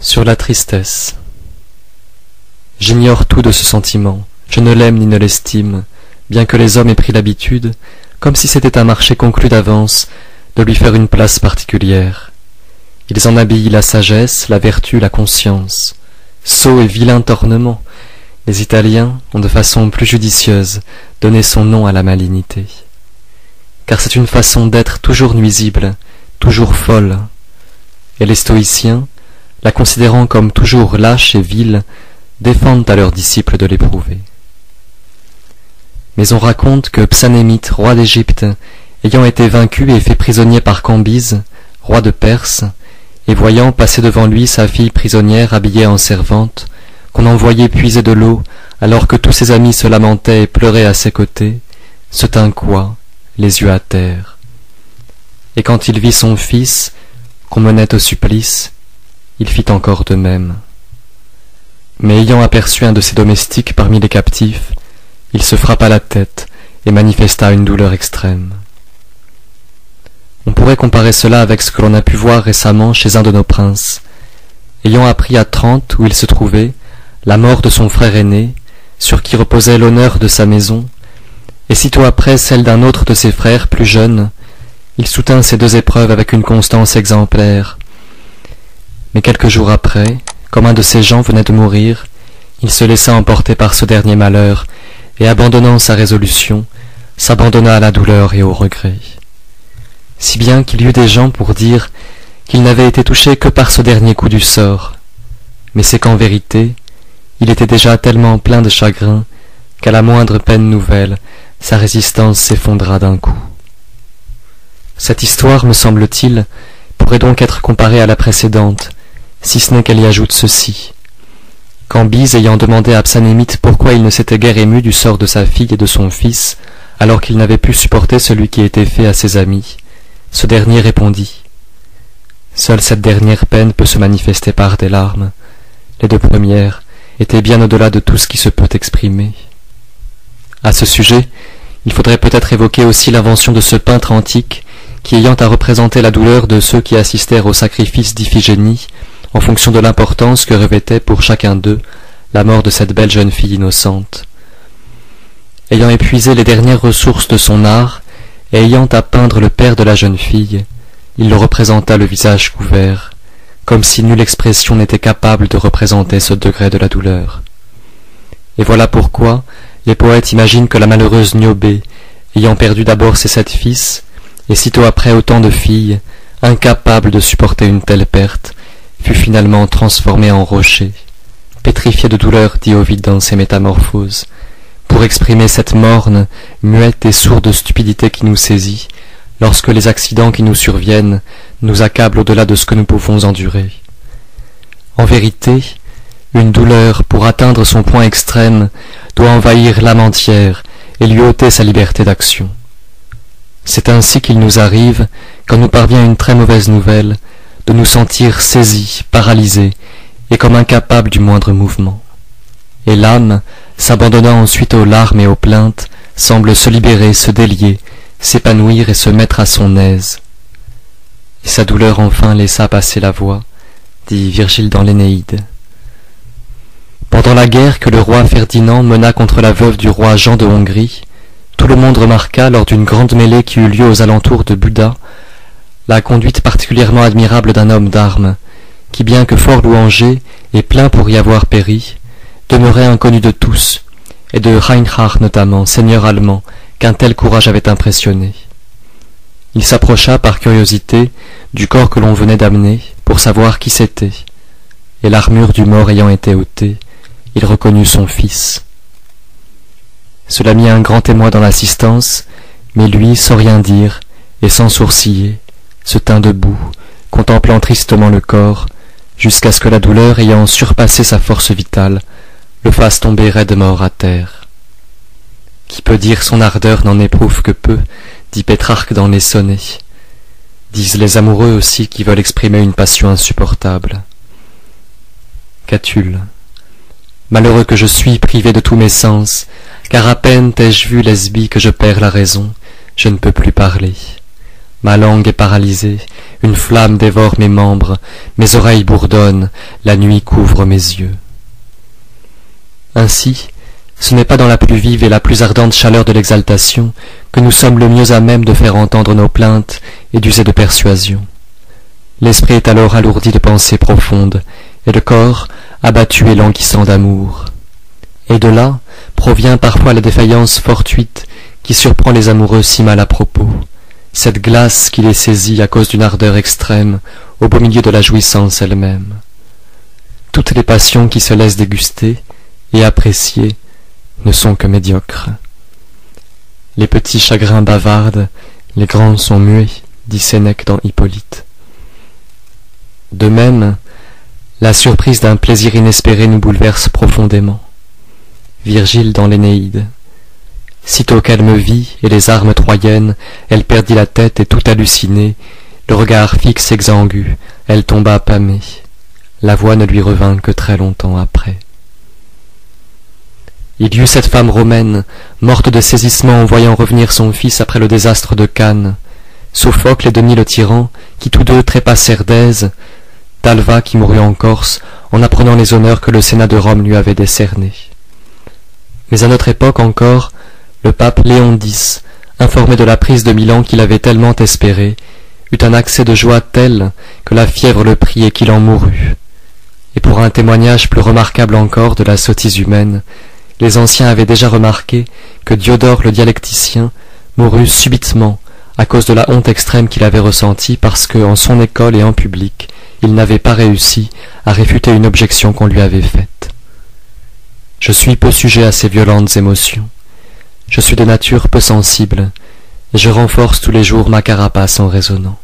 Sur la tristesse. J'ignore tout de ce sentiment, je ne l'aime ni ne l'estime, bien que les hommes aient pris l'habitude, comme si c'était un marché conclu d'avance, de lui faire une place particulière. Ils en habillent la sagesse, la vertu, la conscience. Sot et vilain ornement, les Italiens ont de façon plus judicieuse donné son nom à la malignité. Car c'est une façon d'être toujours nuisible, toujours folle. Et les stoïciens, la considérant comme toujours lâche et vile, défendent à leurs disciples de l'éprouver. Mais on raconte que Psanémite, roi d'Égypte, ayant été vaincu et fait prisonnier par Cambyse, roi de Perse, et voyant passer devant lui sa fille prisonnière habillée en servante, qu'on envoyait puiser de l'eau, alors que tous ses amis se lamentaient et pleuraient à ses côtés, se tint coi, les yeux à terre. Et quand il vit son fils, qu'on menait au supplice, il fit encore de même. Mais ayant aperçu un de ses domestiques parmi les captifs, il se frappa la tête et manifesta une douleur extrême. On pourrait comparer cela avec ce que l'on a pu voir récemment chez un de nos princes. Ayant appris à Trente, où il se trouvait, la mort de son frère aîné, sur qui reposait l'honneur de sa maison, et sitôt après celle d'un autre de ses frères plus jeunes, il soutint ces deux épreuves avec une constance exemplaire. Mais quelques jours après, comme un de ses gens venait de mourir, il se laissa emporter par ce dernier malheur, et abandonnant sa résolution, s'abandonna à la douleur et au regret. Si bien qu'il y eut des gens pour dire qu'il n'avait été touché que par ce dernier coup du sort, mais c'est qu'en vérité, il était déjà tellement plein de chagrin qu'à la moindre peine nouvelle, sa résistance s'effondra d'un coup. Cette histoire, me semble-t-il, pourrait donc être comparée à la précédente, si ce n'est qu'elle y ajoute ceci. Cambyse ayant demandé à Psanémite pourquoi il ne s'était guère ému du sort de sa fille et de son fils, alors qu'il n'avait pu supporter celui qui était fait à ses amis, ce dernier répondit « Seule cette dernière peine peut se manifester par des larmes. Les deux premières étaient bien au-delà de tout ce qui se peut exprimer. » À ce sujet, il faudrait peut-être évoquer aussi l'invention de ce peintre antique qui, ayant à représenter la douleur de ceux qui assistèrent au sacrifice d'Iphigénie, en fonction de l'importance que revêtait pour chacun d'eux la mort de cette belle jeune fille innocente. Ayant épuisé les dernières ressources de son art, et ayant à peindre le père de la jeune fille, il le représenta le visage couvert, comme si nulle expression n'était capable de représenter ce degré de la douleur. Et voilà pourquoi les poètes imaginent que la malheureuse Niobé, ayant perdu d'abord ses 7 fils, et sitôt après autant de filles, incapable de supporter une telle perte, fut finalement transformée en rocher, pétrifiée de douleur, dit Ovide dans ses Métamorphoses, pour exprimer cette morne, muette et sourde stupidité qui nous saisit, lorsque les accidents qui nous surviennent nous accablent au-delà de ce que nous pouvons endurer. En vérité, une douleur, pour atteindre son point extrême, doit envahir l'âme entière et lui ôter sa liberté d'action. C'est ainsi qu'il nous arrive, quand nous parvient une très mauvaise nouvelle, de nous sentir saisis, paralysés, et comme incapables du moindre mouvement. Et l'âme, s'abandonnant ensuite aux larmes et aux plaintes, semble se libérer, se délier, s'épanouir et se mettre à son aise. Et sa douleur enfin laissa passer la voix, dit Virgile dans l'Énéide. Pendant la guerre que le roi Ferdinand mena contre la veuve du roi Jean de Hongrie, tout le monde remarqua, lors d'une grande mêlée qui eut lieu aux alentours de Buda, la conduite particulièrement admirable d'un homme d'armes, qui, bien que fort louangé et plein pour y avoir péri, demeurait inconnu de tous, et de Reinhard notamment, seigneur allemand, qu'un tel courage avait impressionné. Il s'approcha par curiosité du corps que l'on venait d'amener pour savoir qui c'était, et l'armure du mort ayant été ôtée, il reconnut son fils. Cela mit un grand émoi dans l'assistance, mais lui, sans rien dire et sans sourciller, se tint debout, contemplant tristement le corps, jusqu'à ce que la douleur, ayant surpassé sa force vitale, le fasse tomber raide mort à terre. Qui peut dire son ardeur n'en éprouve que peu, dit Pétrarque dans les sonnets. Disent les amoureux aussi qui veulent exprimer une passion insupportable. Catulle. Malheureux que je suis, privé de tous mes sens, car à peine t'ai-je vu, lesbie, que je perds la raison, je ne peux plus parler. Ma langue est paralysée, une flamme dévore mes membres, mes oreilles bourdonnent, la nuit couvre mes yeux. Ainsi, ce n'est pas dans la plus vive et la plus ardente chaleur de l'exaltation que nous sommes le mieux à même de faire entendre nos plaintes et d'user de persuasion. L'esprit est alors alourdi de pensées profondes, et le corps abattu et languissant d'amour. Et de là provient parfois la défaillance fortuite qui surprend les amoureux si mal à propos, cette glace qui les saisit à cause d'une ardeur extrême au beau milieu de la jouissance elle-même. Toutes les passions qui se laissent déguster et apprécier ne sont que médiocres. Les petits chagrins bavardent, les grands sont muets, dit Sénèque dans Hippolyte. De même, la surprise d'un plaisir inespéré nous bouleverse profondément. Virgile dans l'Énéide. Sitôt qu'elle me vit, et les armes troyennes, elle perdit la tête et tout hallucinée, le regard fixe exangu, elle tomba pâmée. La voix ne lui revint que très longtemps après. Il y eut cette femme romaine, morte de saisissement en voyant revenir son fils après le désastre de Cannes, Sophocle et Denis le tyran, qui tous deux trépassèrent d'Èse, d'Alva qui mourut en Corse, en apprenant les honneurs que le Sénat de Rome lui avait décernés. Mais à notre époque encore, le pape Léon X, informé de la prise de Milan qu'il avait tellement espérée, eut un accès de joie tel que la fièvre le prit et qu'il en mourut. Et pour un témoignage plus remarquable encore de la sottise humaine, les anciens avaient déjà remarqué que Diodore le dialecticien mourut subitement à cause de la honte extrême qu'il avait ressentie parce que, en son école et en public, il n'avait pas réussi à réfuter une objection qu'on lui avait faite. Je suis peu sujet à ces violentes émotions. Je suis de nature peu sensible, et je renforce tous les jours ma carapace en raisonnant.